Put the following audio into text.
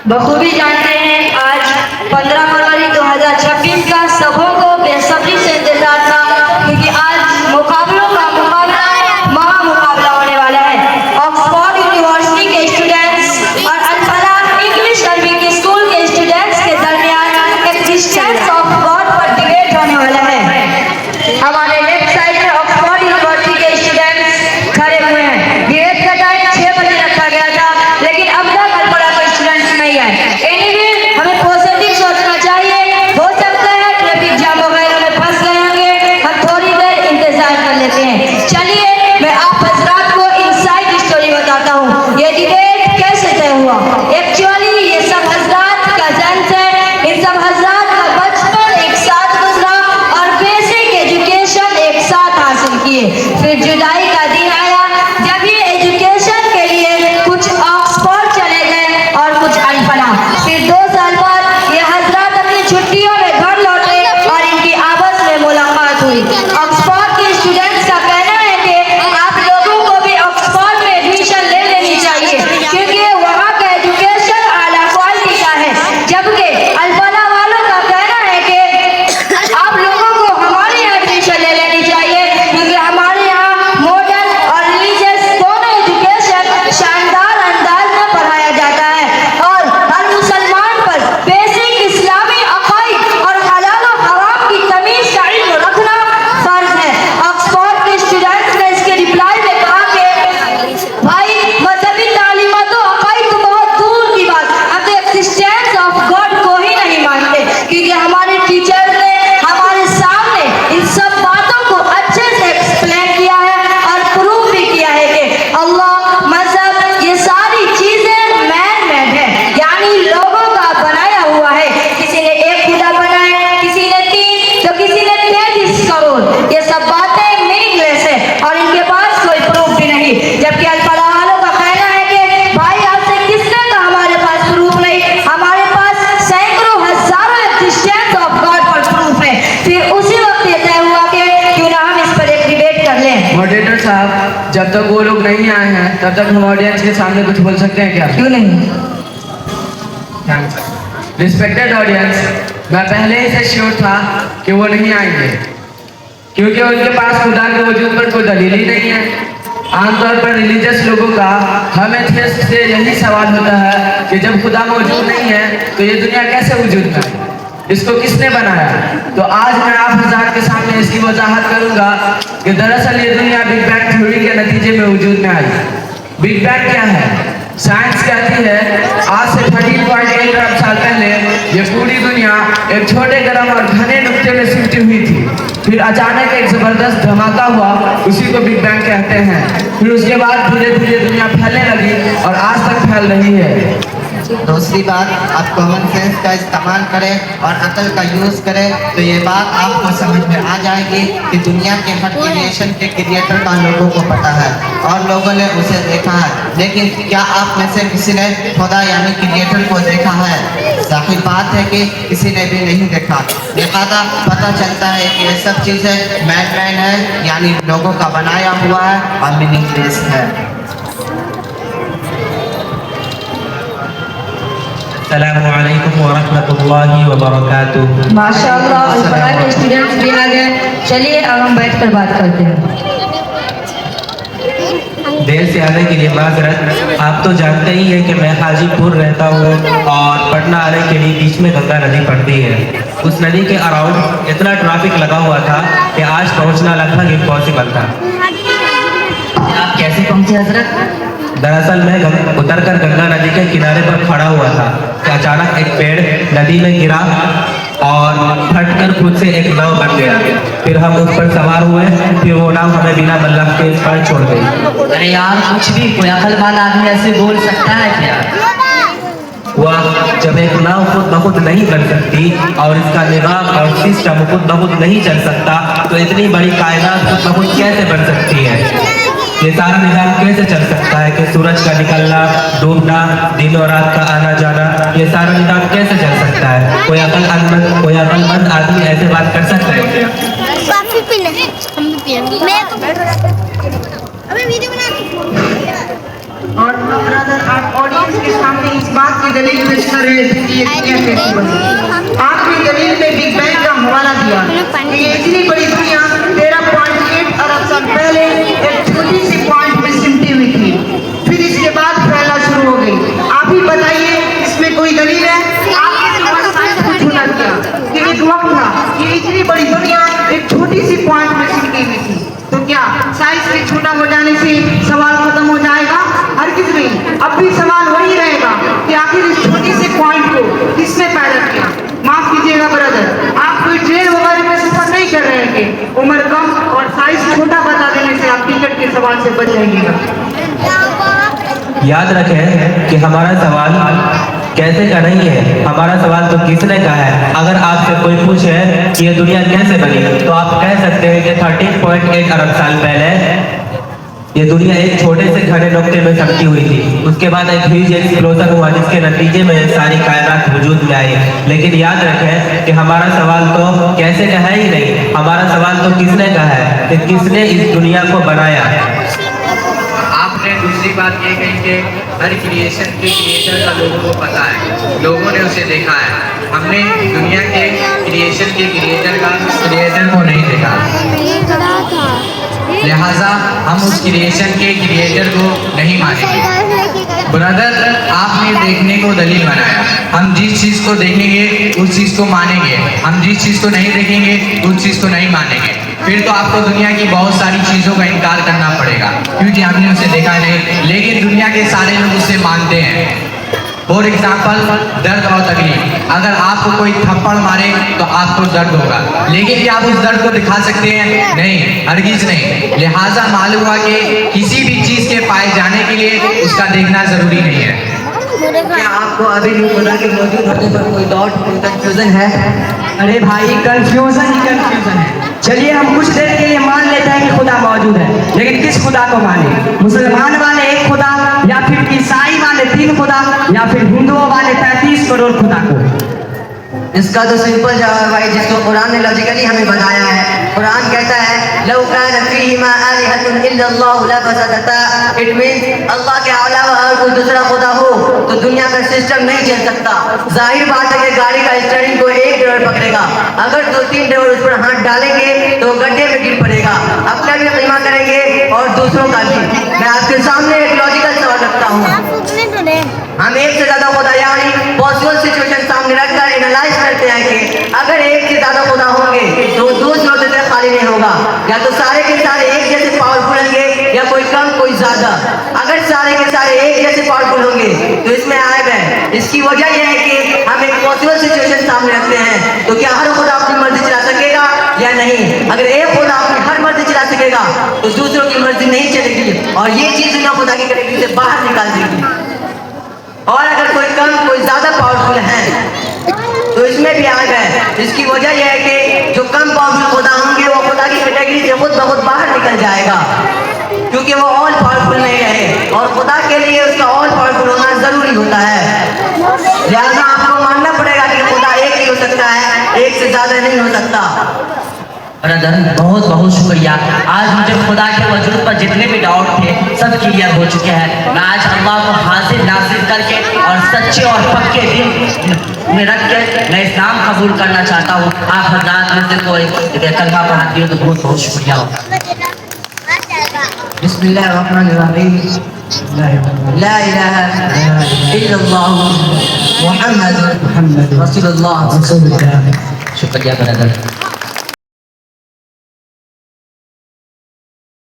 बखूबी जानते हैं आज 15 फरवरी 2026 का सबों को बेसब्री से इंतजार था, क्योंकि आज मुकाबलों का मुकाबला महामुकाबला होने वाला है। ऑक्सफोर्ड यूनिवर्सिटी के स्टूडेंट्स और अल-फलाह इंग्लिश अरबिक स्कूल के स्टूडेंट्स के दरमियान एक्जिस्टेंस ऑफ गॉड पर डिबेट होने वाला है। हमारे लेफ्ट साइड में ऑक्सफोर्ड यूनिवर्सिटी के स्टूडेंट्स खड़े हुए हैं। डिबेट का टाइम 6 बजे रखा गया था, लेकिन अब तक अल-फलाह के स्टूडेंट्स नहीं आए। एनीवे, हमें पॉजिटिव सोचना चाहिए। हो सकता है ट्रैफिक जाम वगैरह में फंस गए होंगे, हम थोड़ी देर इंतजार कर लेते हैं। चलिए मैं आप हजरात को इनसाइड स्टोरी बताता हूँ, ये डिबेट कैसे तय हुआ। एक्चुअली ये सब हजरात कजन्स हैं। इन सब हजरात का बचपन एक साथ गुजरा और बेसिक एजुकेशन एक साथ हासिल किए। फिर जुदाई का दिन आया जब ये एजुकेशन के लिए कुछ ऑक्सफोर्ड चले गए और कुछ अल-फलाह। फिर 2 साल बाद ये हजरात अपनी छुट्टियों में घर लौटे और इनकी आपस में मुलाकात हुई। ऑक्सफोर्ड के स्टूडेंट्स का कहना है कि आप लोगों को भी ऑक्सफोर्ड में एडमिशन ले लेनी चाहिए, क्योंकि वहाँ का एजुकेशन आला क्वालिटी का है। जबकि अल-फलाह वालों का कहना है कि आप लोगों को हमारे यहाँ एडमिशन ले लेनी चाहिए, क्योंकि हमारे यहाँ मॉडर्न और रिलीजियस दोनों एजुकेशन शानदार अंदाज में पढ़ाया जाता है और हर मुसलमान पर बेसिक इस्लामी अकाइद और हलाल और हराम की तमीज का इल्म रखना फर्ज है। ऑक्सफोर्ड के स्टूडेंट्स ने इसके रिप्लाई में कहा कि भाई मजहबी तालीमत और अकाइद तो बहुत दूर की बात, हम तो एक्जिस्टेंस ऑफ गॉड को ही नहीं मानते, क्योंकि हमारे टीचर्स ने हमारे सामने इन सब बातों को अच्छे से एक्सप्लेन किया है और प्रूव भी किया है कि अल्लाह, मजहब, ये सारी चीजें मैन मेड है, यानी लोगों का बनाया हुआ है। किसी ने एक खुदा बनाया, किसी ने 3, तो किसी ने 33 करोड़। ये सब बातें मीनिंगलेस है और इनके पास कोई प्रूफ भी नहीं। जबकि अल-फलाह वालों का कहना है कि भाई आपसे किसने कहा हमारे पास प्रूफ नहीं, हमारे पास सैकड़ों हजारों एक्जिस्टेंस ऑफ गॉड पर प्रूफ है। फिर उसी वक्त ये तय हुआ कि क्यों ना हम इस पर एक डिबेट कर लें। मॉडरेटर साहब, जब तक वो लोग नहीं आए हैं तब तक हम ऑडियंस के सामने कुछ बोल सकते हैं क्या? क्यों नहीं? रिस्पेक्टेड ऑडियंस, मैं पहले ही से श्योर था कि वो नहीं आएंगे, क्योंकि उनके पास खुदा के वजूद पर कोई दलील ही नहीं है। आमतौर पर रिलीजियस लोगों का हमें एथियस्ट से यही सवाल होता है कि जब खुदा मौजूद नहीं है तो ये दुनिया कैसे वजूद में आई, इसको किसने बनाया। तो आज मैं आप हज़ार के सामने इसकी वजाहत करूंगा कि दरअसल ये दुनिया बिग बैंग थ्योरी के नतीजे में वजूद में आई। बिग बैंग क्या है? साइंस कहती है आज से 13.8 अरब साल पहले ये पूरी दुनिया एक छोटे गर्म और घने नुक्ते में सिमटी हुई थी। फिर अचानक एक जबरदस्त धमाका हुआ, उसी को बिग बैंग कहते हैं। फिर उसके बाद धीरे धीरे दुनिया फैलने लगी और आज तक फैल रही है। दूसरी बात, आप कॉमन सेंस का इस्तेमाल करें और अकल का यूज़ करें तो ये बात आपको समझ में आ जाएगी कि दुनिया के हर क्रिएशन के क्रिएटर का लोगों को पता है और लोगों ने उसे देखा है। लेकिन क्या आप में से किसी ने खुदा यानी क्रिएटर को देखा है? जाहिर बात है कि किसी ने भी नहीं देखा। लिहाजा पता चलता है कि ये सब चीज़ें मैन है, यानी लोगों का बनाया हुआ है और मीनिंगलेस है। अस्सलामु अलैकुम व रहमतुल्लाहि व बरकातुहू। माशाअल्लाह, अल-फलाह के स्टूडेंट्स भी आ गए। चलिए अब हम बैठकर बात करते हैं। देर से आने के लिए माजरत। आप तो जानते ही हैं कि मैं हाजीपुर रहता हूँ और पटना आने के लिए बीच में गंगा नदी पड़ती है। उस नदी के अराउंड इतना ट्रैफिक लगा हुआ था कि आज पहुँचना लगभग इम्पॉसिबल था। आप कैसे पहुंचे हजरत? दरअसल मैं उतरकर गंगा नदी के किनारे पर खड़ा हुआ था कि अचानक एक पेड़ नदी में गिरा और फटकर खुद से एक नाव बन गया। फिर हम उस पर सवार हुए, फिर वो नाव हमें बिना मल्लाह के इस पर छोड़ गई। अरे यार, कुछ भी कोई अक्लमंद आदमी ऐसे बोल सकता है क्या? वह जब एक नाव खुद ब खुद नहीं बन सकती और इसका निज़ाम और सिस्टम खुद ब खुद नहीं चल सकता, तो इतनी बड़ी कायनात खुद ब खुद कैसे बन सकती है? ये सारा निज़ाम कैसे चल सकता है कि सूरज का निकलना, डूबना, दिन और रात का आना जाना, ये सारा निज़ाम कैसे चल सकता है? कोई अक्लमंद आदमी ऐसे बात कर सकता है क्या? और ब्रदर, आप ऑडियंस के सामने इस बात की दलील पेश कर रहे थे कि ये दुनिया कैसी बनी। आपने दलील में बिग बैंग का हवाला दिया कि ये इतनी बड़ी दुनिया 13.8 अरब साल पहले एक छोटी सी पॉइंट में सिमटी हुई थी, फिर इसके बाद फैलना शुरू हो गई। आप ही बताइए, इसमें कोई दलील है? आपने साइंस को छूना किया कि एक वक्त था कि इतनी बड़ी दुनिया एक छोटी सी पॉइंट में सिमटी हुई थी, तो क्या साइंस के छोटा हो जाने से सवाल खत्म हो जाएगा? हरगिज़ नहीं। अब भी सवाल वही रहेगा कि आखिर इस छोटी सी पॉइंट को किसने पैदा किया। माफ कीजिएगा ब्रदर, आप कोई ट्रेन वगैरह में सफर नहीं कर रहे हैं। उम्र कम और साइज छोटा बता देने से आप टिकट के सवाल से बच जाएंगे। याद रखें कि हमारा सवाल कैसे का नहीं है, हमारा सवाल तो किसने का है। अगर आपसे कोई पूछे कि ये दुनिया कैसे बनी, तो आप कह सकते हैं कि 13.8 अरब साल पहले ये दुनिया एक छोटे से घने नुक्ते में सिमटी हुई थी। उसके बाद एक ह्यूज एक्सप्लोजन हुआ जिसके नतीजे में सारी कायनात वजूद में आई। लेकिन याद रखें कि हमारा सवाल तो कैसे का है ही नहीं, हमारा सवाल तो किसने का है कि किसने इस दुनिया को बनाया। आपने दूसरी बात ये कही कि हर क्रिएशन के क्रिएटर का लोगों को पता है, लोगों ने उसे देखा है। हमने दुनिया के क्रिएशन के क्रिएटर को नहीं देखा, लिहाजा हम उस क्रिएशन के क्रिएटर को नहीं मानेंगे। ब्रदर, आपने देखने को दलील बनाया। हम जिस चीज़ को देखेंगे उस चीज़ को मानेंगे, हम जिस चीज़ को नहीं देखेंगे उस चीज़ को नहीं मानेंगे। फिर तो आपको दुनिया की बहुत सारी चीज़ों का इनकार करना पड़ेगा क्योंकि हमने उसे देखा नहीं, लेकिन दुनिया के सारे लोग उसे मानते हैं। फॉर एग्जाम्पल, दर्द और तकलीफ। अगर आपको कोई थप्पड़ मारे तो आपको दर्द होगा, लेकिन क्या आप उस दर्द को दिखा सकते हैं? नहीं, हरगिज़ नहीं। लिहाजा मालूम हुआ कि किसी भी चीज़ के पाए जाने के लिए उसका देखना ज़रूरी नहीं है। क्या आपको अभी भी खुदा के मौजूद होने पर कोई डाउट, कोई कंफ्यूजन है? अरे भाई, कंफ्यूजन ही कंफ्यूजन है। चलिए हम कुछ देर के लिए मान लेते हैं कि खुदा मौजूद है, लेकिन किस खुदा को माने? मुसलमान वाले एक खुदा, या फिर ईसाई वाले 3 खुदा, या फिर हिंदुओं वाले 35 करोड़ खुदा को? इसका तो सिंपल जवाब है भाई, जिसको कुरान ने लॉजिकली हमें बताया है। कुरान कहता है लौ कान फीहिमा आलिहतुन इल्लल्लाहु लफसदता। इट मींस अल्लाह के अलावा अगर कोई दूसरा खुदा हो तो दुनिया का सिस्टम नहीं चल सकता। जाहिर बात है कि गाड़ी का स्टीयरिंग को एक ड्राइवर पकड़ेगा, अगर 2-3 ड्राइवर उस पर हाथ डालेंगे तो गड्ढे में गिर पड़ेगा। अपना भी कीमा करेंगे और दूसरों का भी। मैं आपके सामने एक लॉजिकल सवाल रखता हूँ। हम एक से ज्यादा खुदा यानी पॉसिबल सिचुएशन सामने रखकर एनालाइज करते हैं कि अगर एक से ज्यादा खुदा होंगे तो दूसरों से खाली नहीं होगा। या तो सारे के सारे एक जैसे पावरफुल होंगे या कोई कम कोई ज्यादा। अगर सारे के सारे एक जैसे पावरफुल होंगे तो इसमें आएब है। इसकी वजह यह है कि हम एक पॉसिबल सिचुएशन सामने रखते हैं, तो क्या हर खुदा अपनी मर्जी चला सकेगा या नहीं? अगर एक खुदा अपनी हर मर्जी चला सकेगा तो दूसरों की मर्जी नहीं चलेगी और ये चीज ना खुदा की कैटेगरी से बाहर निकाल देगी। और अगर कोई कम कोई ज्यादा पावरफुल है तो इसमें भी आ गए। इसकी वजह यह है कि जो कम पावरफुल खुदा होंगे वो खुदा की कैटेगरी से खुद ब खुद बाहर निकल जाएगा, क्योंकि वो ऑल पावरफुल नहीं रहे और खुदा के लिए उसका ऑल पावरफुल होना जरूरी होता है। लिहाजा आपको मानना पड़ेगा कि खुदा एक ही हो सकता है, एक से ज्यादा नहीं हो सकता। ब्रदर, बहुत बहुत शुक्रिया। आज मुझे खुदा के वजूद पर जितने भी डाउट थे सब क्लियर हो चुके हैं। मैं आज अल्लाह को हाजिर नाजिर करके और सच्चे और पक्के दिन में रख के मैं इस्लाम कबूल करना चाहता हूँ। आप हजरात में से कोई कलमा पढ़ाती हो तो बहुत बहुत शुक्रिया होगा। बिस्मिल्लाहिर्रहमानिर्रहीम। ला इलाहा इल्लल्लाह मुहम्मद रसूलुल्लाह। शुक्रिया ब्रदर।